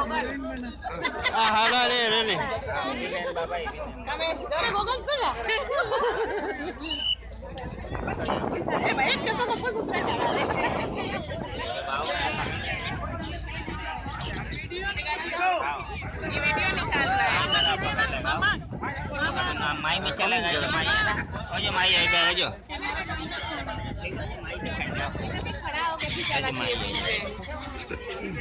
હાલો રે રે તમે દરે ગોગલ તો ના એ ભાઈ કે તો બસ દૂસરા ચला दे ये वीडियो निकाल रहा है मामा माई में चलेगा जो माई है ना और जो माई है इधर है जो खड़ा होके भी चला चाहिए बीच में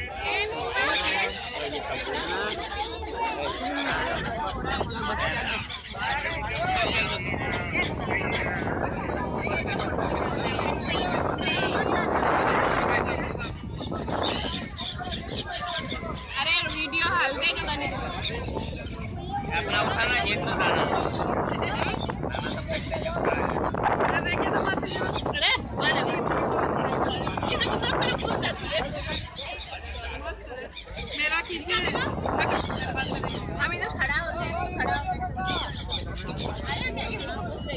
अरे वीडियो हाल दे जो गाने अपना उठाना एक ना दाना देखिए तो मस्त अरे वाला ये तो सब तरफ पूछ जाती है मेरा खींचे ना हम इधर खड़ा होते हैं अरे नहीं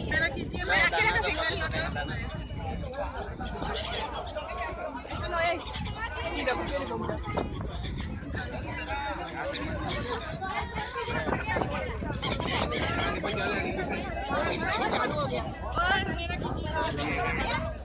मेरा खींचिए मैं अकेले का सिंगल होता हूं चलो ए ये देखो चालू हो गया और मेरा खींचिए